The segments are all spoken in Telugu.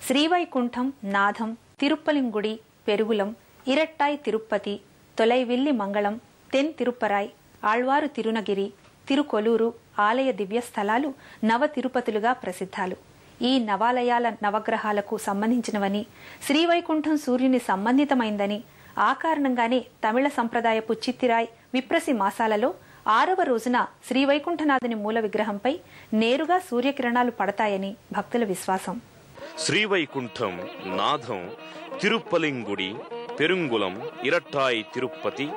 శ్రీవైకుంఠం, నాథం, తిరుప్పలింగుడి, పెరుగులం, ఇరట్టాయ్ తిరుప్పతి, తొలైవిల్లి మంగళం, తెన్ తిరుప్పరాయ్, ఆళ్వారు తిరునగిరి, తిరుకొలూరు ఆలయ దివ్యస్థలాలు నవ తిరుపతులుగా ప్రసిద్ధాలు. ఈ నవాలయాల నవగ్రహాలకు సంబంధించినవని, శ్రీవైకుంఠం సూర్యుని సంబంధితమైందని, ఆ కారణంగానే తమిళ సంప్రదాయపు చిత్తిరాయ్ విప్రసి మాసాలలో 6వ రోజున శ్రీవైకుంఠనాథుని మూల విగ్రహంపై నేరుగా సూర్యకిరణాలు పడతాయని భక్తుల విశ్వాసం. శ్రీవైకుంఠం, నాథం, తిరుప్పలింగుడి, పెరుంగులం, ఇరట్టాయ్ తిరుప్పతి,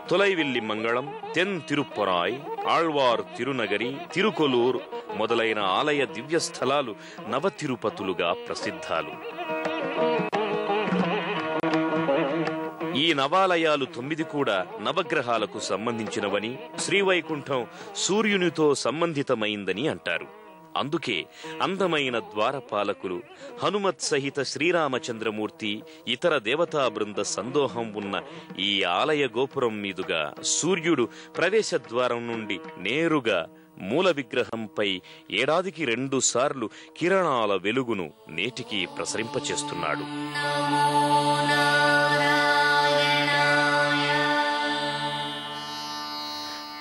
తొలైవిల్లి మంగళం, తెన్ తిరుప్పరాయ్, ఆళ్వార్ తిరునగరి, తిరుకొలూర్ మొదలైన ఆలయ దివ్యస్థలాలు నవ తిరుపతులుగా ప్రసిద్ధాలు. ఈ నవాలయాలు 9 కూడా నవగ్రహాలకు సంబంధించినవని, శ్రీవైకుంఠం సూర్యునితో సంబంధితమైందని అంటారు. అందుకే అందమైన ద్వారపాలకులు, హనుమత్ సహిత శ్రీరామచంద్రమూర్తి, ఇతర దేవతా బృంద సందోహం ఉన్న ఈ ఆలయ గోపురం మీదుగా సూర్యుడు ప్రవేశద్వారం నుండి నేరుగా మూల విగ్రహంపై ఏడాదికి 2 సార్లు కిరణాల వెలుగును నేటికి ప్రసరింపచేస్తున్నాడు.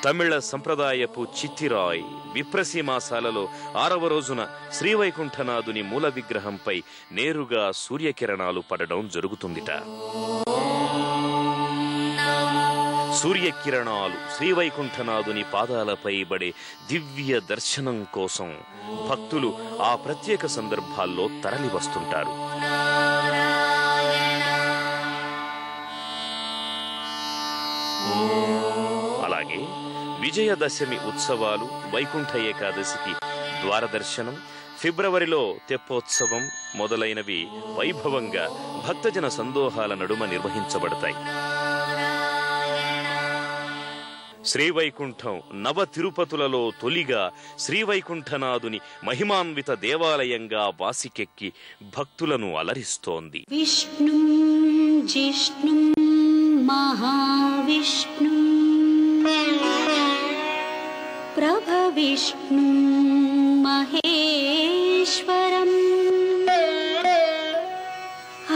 తమిళ సంప్రదాయపు చిత్తిరాయ్ విప్రసి మాసాలలో 6వ రోజున శ్రీవైకుంఠనాథుని మూల విగ్రహంపై నేరుగా సూర్యకిరణాలు పడడం జరుగుతుందిట. సూర్యకిరణాలు శ్రీవైకుంఠనాథుని పాదాలపై పడే దివ్య దర్శనం కోసం భక్తులు ఆ ప్రత్యేక సందర్భాల్లో తరలి వస్తుంటారు. అలాగే విజయదశమి ఉత్సవాలు, వైకుంఠ ఏకాదశికి ద్వారదర్శనం, ఫిబ్రవరిలో తెప్పోత్సవం మొదలైనవి వైభవంగా భక్తజన సందోహాల నడుమ నిర్వహించబడతాయి. శ్రీవైకుంఠం నవ తిరుపతులలో తొలిగా శ్రీవైకుంఠనాథుని మహిమాన్విత దేవాలయంగా వాసికెక్కి భక్తులను అలరిస్తోంది. విష్ణు జిష్ణు మహావిష్ణు ప్రభవిష్ణు మహేశ్వరం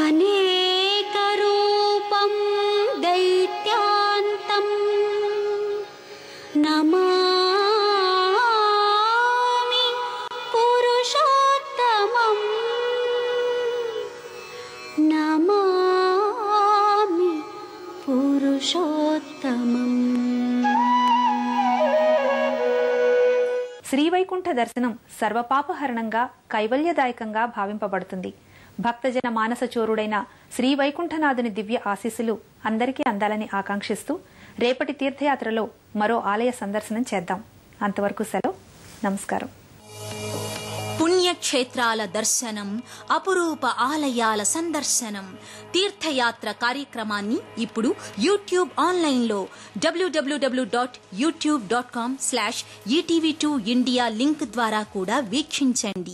అనేక రూపం దైత్యాంతం నమామి పురుషోత్తమం నమామి పురుషోత్తమం. శ్రీవైకుంఠ దర్శనం సర్వపాపహరణంగా, కైవల్యదాయకంగా భావింపబడుతుంది. భక్తజన మానసచోరుడైన శ్రీవైకుంఠనాథుని దివ్య ఆశీస్సులు అందరికీ అందాలని ఆకాంక్షిస్తూ రేపటి తీర్థయాత్రలో మరో ఆలయ సందర్శనం చేద్దాం. అంతవరకు సెలవు. నమస్కారం. పుణ్యక్షేత్రాల దర్శనం, అపురూప ఆలయాల సందర్శనం, తీర్థయాత్ర కార్యక్రమాన్ని ఇప్పుడు యూట్యూబ్ ఆన్లైన్లో www.youtube.com/etv2india లింక్ ద్వారా కూడా వీక్షించండి.